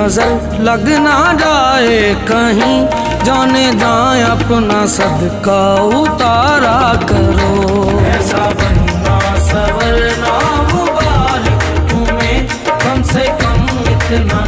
नजर लग ना जाए कहीं, जाने जाए अपना सदका उतारा करो। ऐसा बनना सवरना मुबारक तुम्हें, कम से कम इतना